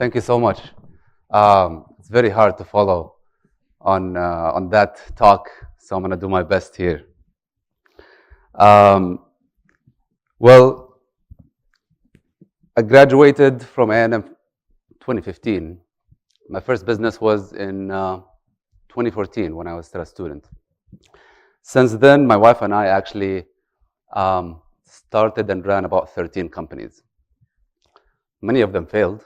Thank you so much. It's very hard to follow on that talk, so I'm going to do my best here. Well, I graduated from A&M 2015. My first business was in 2014 when I was still a student. Since then, my wife and I actually started and ran about 13 companies. Many of them failed,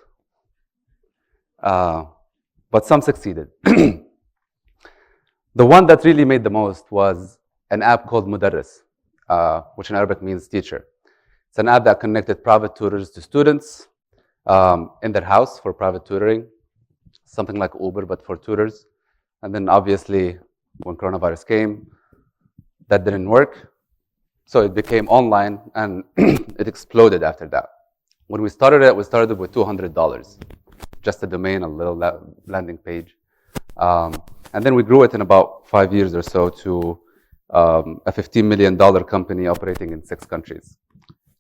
but some succeeded. The one that really made the most was an app called Mudarris, which in Arabic means teacher. It's an app that connected private tutors to students in their house for private tutoring, something like Uber, but for tutors. And then obviously, when coronavirus came, that didn't work. So it became online, and it exploded after that. When we started it with $200, just a domain, a little landing page. And then we grew it in about 5 years or so to a $15 million company operating in 6 countries.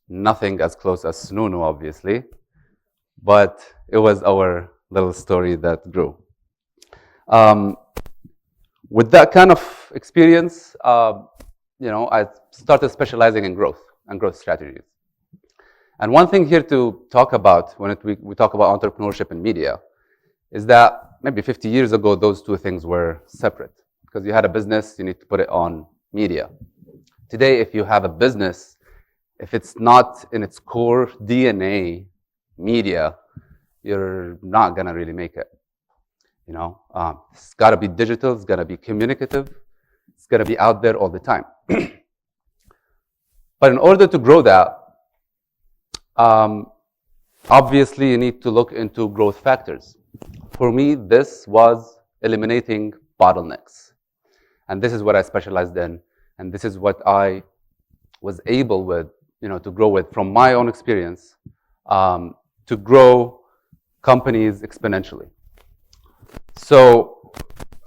Nothing as close as Snunu, obviously, but it was our little story that grew. With that kind of experience, I started specializing in growth and growth strategies. And one thing here to talk about when we talk about entrepreneurship and media is that maybe 50 years ago, those two things were separate. Because you had a business, you need to put it on media. Today, if you have a business, if it's not in its core DNA media, you're not going to really make it. It's got to be digital, it's got to be communicative, it's got to be out there all the time. But in order to grow that, obviously you need to look into growth factors. For me, this was eliminating bottlenecks. And this is what I specialized in. And this is what I was able to grow with from my own experience, to grow companies exponentially. So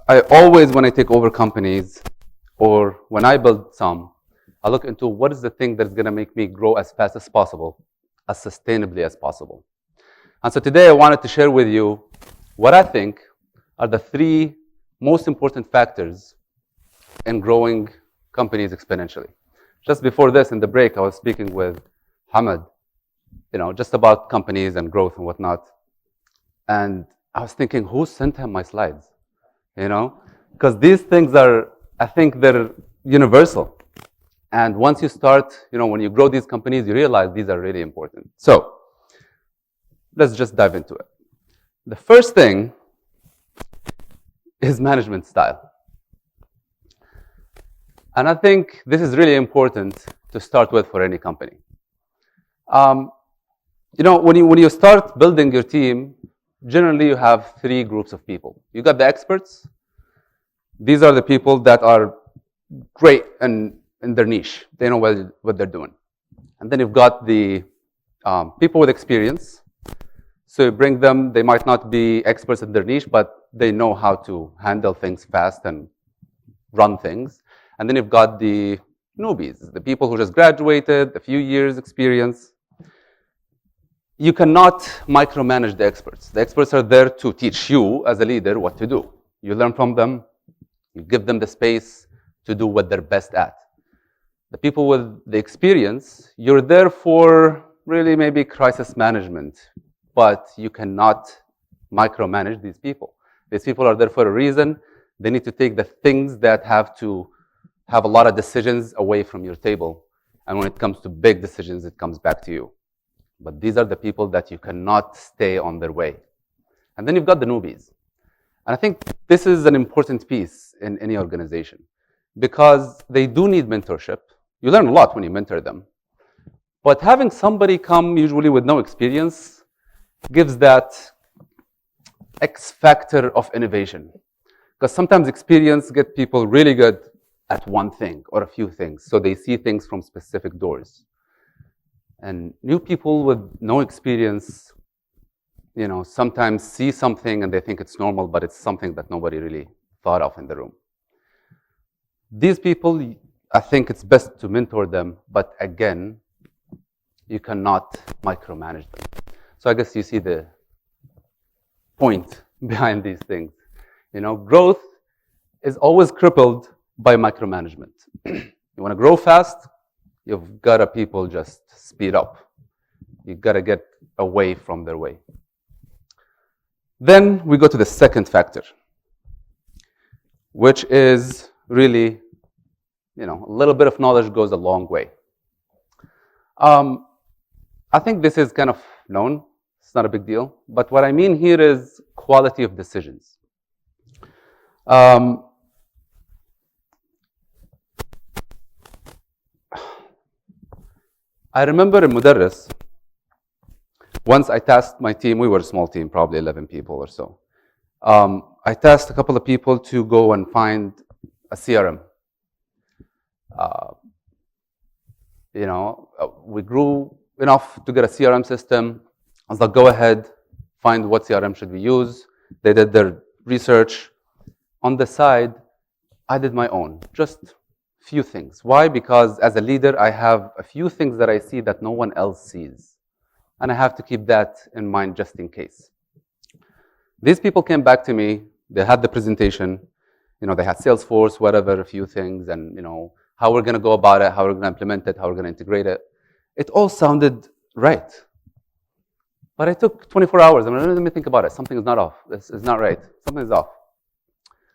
I always, when I take over companies or when I build some, I look into what is the thing that's going to make me grow as fast as possible, as sustainably as possible. And so today I wanted to share with you what I think are the 3 most important factors in growing companies exponentially. Just before this, in the break, I was speaking with Hamad, just about companies and growth and whatnot. And I was thinking, who sent him my slides? Because these things I think they're universal. And once you start, when you grow these companies, you realize these are really important. So let's just dive into it. The first thing is management style. And I think this is really important to start with for any company. When you start building your team, generally you have 3 groups of people. You got the experts. These are the people that are great in their niche. They know what they're doing. And then you've got the people with experience. So you bring them, they might not be experts in their niche, but they know how to handle things fast and run things. And then you've got the newbies, the people who just graduated, a few years experience. You cannot micromanage the experts. The experts are there to teach you as a leader what to do. You learn from them, you give them the space to do what they're best at. The people with the experience, you're there for really maybe crisis management, but you cannot micromanage these people. These people are there for a reason. They need to take the things that have to have a lot of decisions away from your table. And when it comes to big decisions, it comes back to you. But these are the people that you cannot stay on their way. And then you've got the newbies. And I think this is an important piece in any organization because they do need mentorship. You learn a lot when you mentor them. But having somebody come usually with no experience gives that X factor of innovation. Because sometimes experience gets people really good at one thing or a few things. So they see things from specific doors. And new people with no experience, sometimes see something and they think it's normal, but it's something that nobody really thought of in the room. These people, I think it's best to mentor them, but again, you cannot micromanage them. So I guess you see the point behind these things. Growth is always crippled by micromanagement. You want to grow fast, you've got to people just speed up. You've got to get away from their way. Then we go to the second factor, which is really, a little bit of knowledge goes a long way. I think this is kind of known. It's not a big deal. But what I mean here is quality of decisions. I remember in Mudarris, once I tasked my team, we were a small team, probably 11 people or so. I tasked a couple of people to go and find a CRM. We grew enough to get a CRM system. I was like, go ahead, find what CRM should we use. They did their research. On the side, I did my own, just few things. Why? Because as a leader, I have a few things that I see that no one else sees. And I have to keep that in mind just in case. These people came back to me. They had the presentation. They had Salesforce, whatever, a few things, and how we're going to go about it, how we're going to implement it, how we're going to integrate it. It all sounded right. But I took 24 hours. Let me think about it. Something is not off. This is not right. Something is off.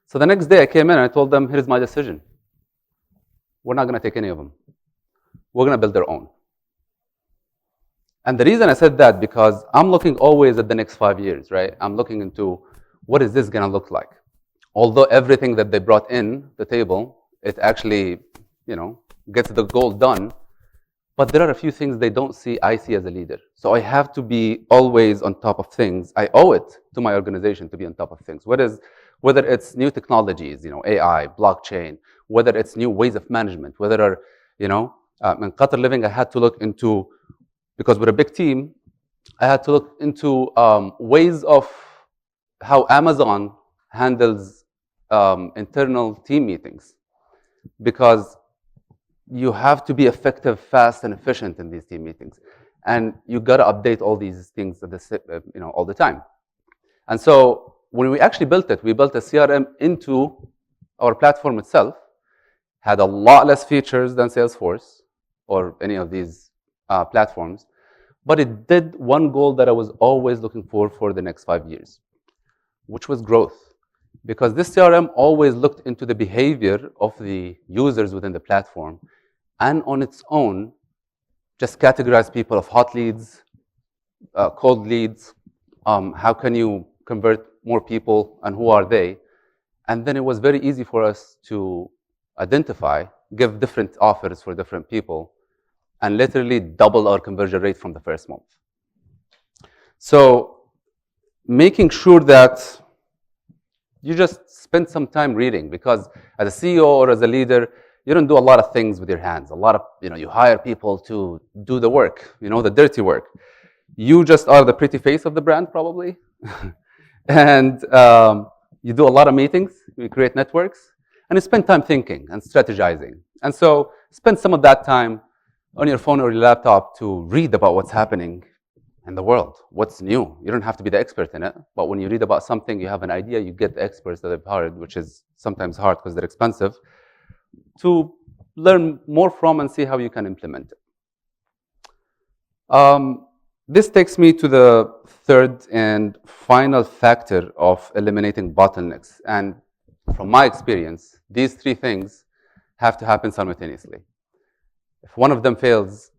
So the next day I came in and I told them, here's my decision. We're not going to take any of them. We're going to build their own. And the reason I said that, because I'm looking always at the next 5 years, right? I'm looking into what is this going to look like? Although everything that they brought in the table, it actually, gets the goal done. But there are a few things they don't see, I see as a leader. So I have to be always on top of things. I owe it to my organization to be on top of things. Whether it's new technologies, AI, blockchain, whether it's new ways of management, whether, in Qatar Living, I had to look into, because we're a big team, I had to look into ways of how Amazon handles internal team meetings. Because you have to be effective, fast, and efficient in these team meetings. And you got to update all these things at all the time. And so when we actually built it, we built a CRM into our platform itself, had a lot less features than Salesforce or any of these platforms, but it did one goal that I was always looking for the next 5 years, which was growth. Because this CRM always looked into the behavior of the users within the platform, and on its own, just categorize people of hot leads, cold leads, how can you convert more people, and who are they? And then it was very easy for us to identify, give different offers for different people, and literally double our conversion rate from the first month. So making sure that you just spend some time reading, because as a CEO or as a leader, you don't do a lot of things with your hands. A lot of, you hire people to do the work, the dirty work. You just are the pretty face of the brand, probably. And you do a lot of meetings, you create networks, and you spend time thinking and strategizing. And so spend some of that time on your phone or your laptop to read about what's happening in the world, what's new. You don't have to be the expert in it, but when you read about something, you have an idea, you get the experts that they've hired, which is sometimes hard because they're expensive, to learn more from and see how you can implement it. This takes me to the third and final factor of eliminating bottlenecks. And from my experience, these three things have to happen simultaneously. If one of them fails,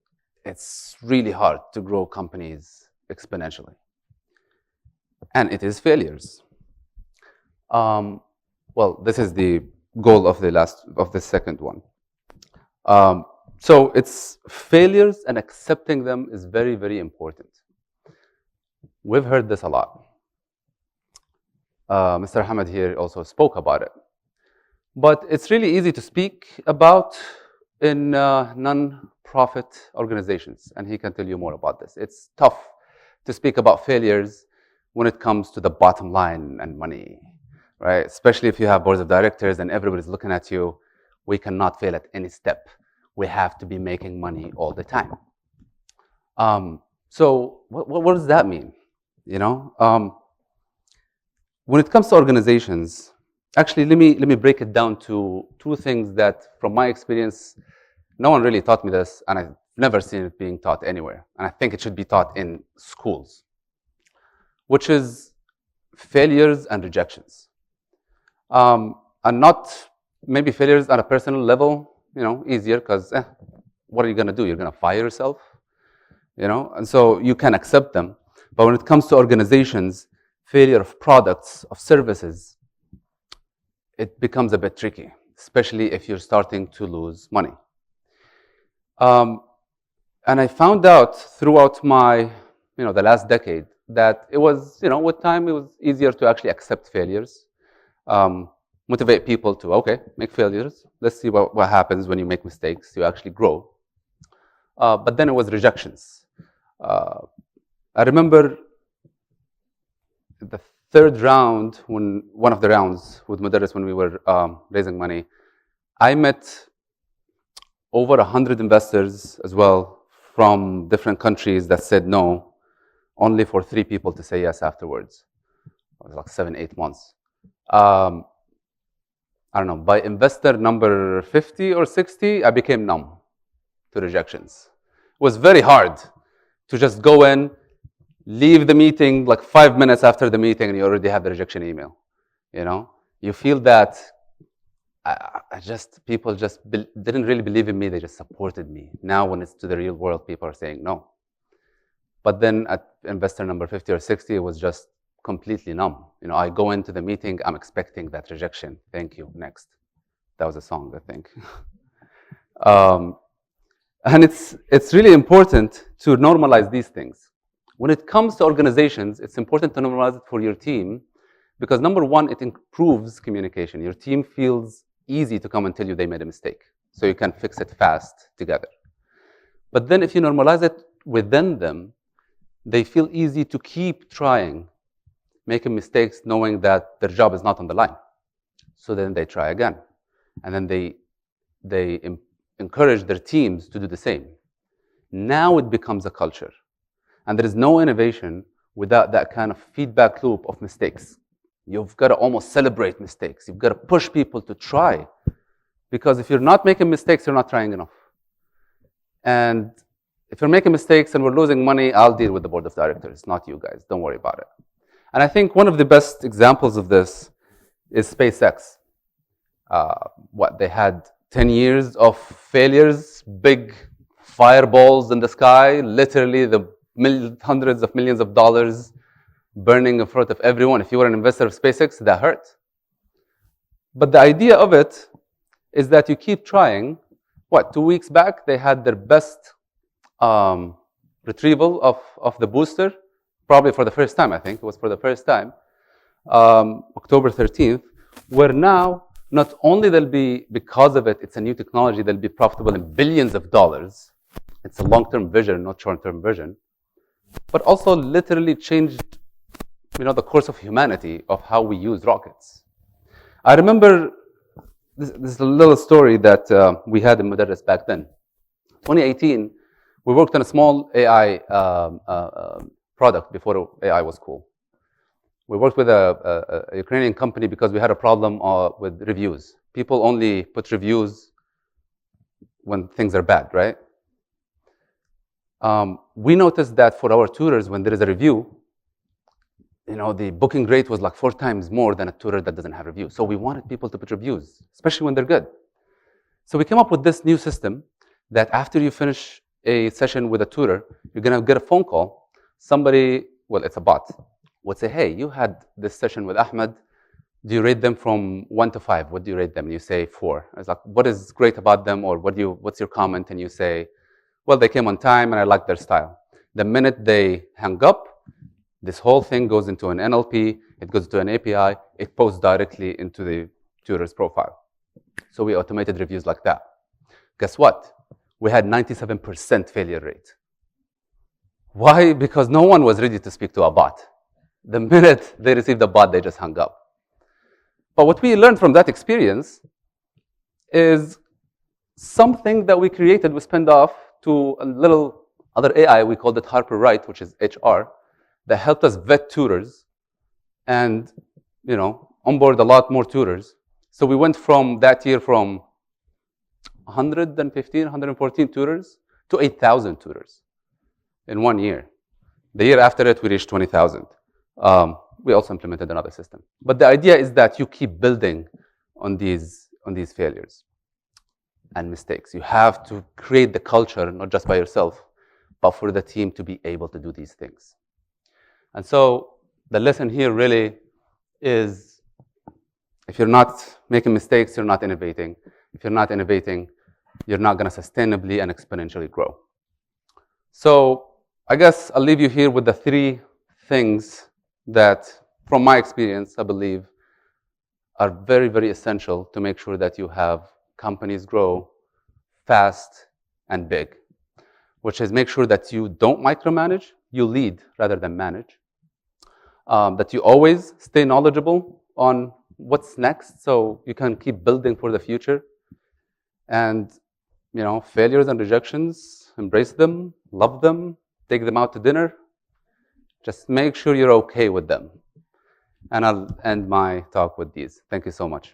it's really hard to grow companies exponentially. And it is failures. Well, this is the goal of the second one. So it's failures, and accepting them is very, very important. We've heard this a lot. Mr. Hamad here also spoke about it. But it's really easy to speak about in non-profit organizations, and he can tell you more about this. It's tough to speak about failures when it comes to the bottom line and money, right? Especially if you have boards of directors and everybody's looking at you. We cannot fail at any step. We have to be making money all the time. So what does that mean? When it comes to organizations, actually, let me break it down to two things that, from my experience, no one really taught me this, and I've never seen it being taught anywhere. And I think it should be taught in schools, which is failures and rejections. And not maybe failures on a personal level, easier, because what are you going to do? You're going to fire yourself, and so you can accept them. But when it comes to organizations, failure of products, of services, it becomes a bit tricky, especially if you're starting to lose money. And I found out throughout my, the last decade that it was, with time, it was easier to actually accept failures, motivate people to, okay, make failures. Let's see what happens when you make mistakes. You actually grow. But then it was rejections. I remember the third round, one of the rounds with Mudarris when we were raising money, I met over 100 investors as well from different countries that said no, only for 3 people to say yes afterwards. It was like 7-8 months. I don't know, by investor number 50 or 60, I became numb to rejections. It was very hard to just go in, leave the meeting like 5 minutes after the meeting, and you already have the rejection email. You feel that people just didn't really believe in me. They just supported me. Now, when it's to the real world, people are saying no. But then at investor number 50 or 60, it was just completely numb. I go into the meeting, I'm expecting that rejection. Thank you, next. That was a song, I think. And it's really important to normalize these things. When it comes to organizations, it's important to normalize it for your team because, number one, it improves communication. Your team feels easy to come and tell you they made a mistake, so you can fix it fast together. But then if you normalize it within them, they feel easy to keep trying, making mistakes, knowing that their job is not on the line. So then they try again. And then they encourage their teams to do the same. Now it becomes a culture. And there is no innovation without that kind of feedback loop of mistakes. You've got to almost celebrate mistakes. You've got to push people to try. Because if you're not making mistakes, you're not trying enough. And if you're making mistakes and we're losing money, I'll deal with the board of directors, not you guys. Don't worry about it. And I think one of the best examples of this is SpaceX. They had 10 years of failures, big fireballs in the sky, literally the hundreds of millions of dollars burning in front of everyone. If you were an investor of SpaceX, that hurt. But the idea of it is that you keep trying. 2 weeks back, they had their best retrieval of the booster, probably for the first time, I think. It was for the first time, October 13th, where now, not only they'll be, because of it, it's a new technology, they'll be profitable in billions of dollars. It's a long-term vision, not short-term vision. But also literally changed, the course of humanity, of how we use rockets. I remember this is a little story that we had in Mudarris back then. 2018, we worked on a small AI product before AI was cool. We worked with a Ukrainian company because we had a problem with reviews. People only put reviews when things are bad, right? We noticed that for our tutors, when there is a review, the booking rate was like 4 times more than a tutor that doesn't have reviews. So we wanted people to put reviews, especially when they're good. So we came up with this new system that after you finish a session with a tutor, you're going to get a phone call. Somebody, it's a bot, would say, hey, you had this session with Ahmed. Do you rate them from 1 to 5? What do you rate them? And you say 4. It's like, what is great about them? Or what's your comment? And you say, well, they came on time and I like their style. The minute they hang up, this whole thing goes into an NLP, it goes to an API, it posts directly into the tutor's profile. So we automated reviews like that. Guess what? We had 97% failure rate. Why? Because no one was ready to speak to a bot. The minute they received the bot, they just hung up. But what we learned from that experience is something that we created, we spun off to a little other AI, we called it Harper Wright, which is HR, that helped us vet tutors and onboard a lot more tutors. So we went from that year from 115, 114 tutors to 8,000 tutors in 1 year. The year after it, we reached 20,000. We also implemented another system. But the idea is that you keep building on these failures and mistakes. You have to create the culture, not just by yourself, but for the team to be able to do these things. And so the lesson here really is, if you're not making mistakes, you're not innovating. If you're not innovating, you're not going to sustainably and exponentially grow. So I guess I'll leave you here with the 3 things that, from my experience, I believe are very, very essential to make sure that you have companies grow fast and big, which is make sure that you don't micromanage, you lead rather than manage, that you always stay knowledgeable on what's next so you can keep building for the future, and failures and rejections, embrace them, love them, take them out to dinner. Just make sure you're okay with them. And I'll end my talk with these. Thank you so much.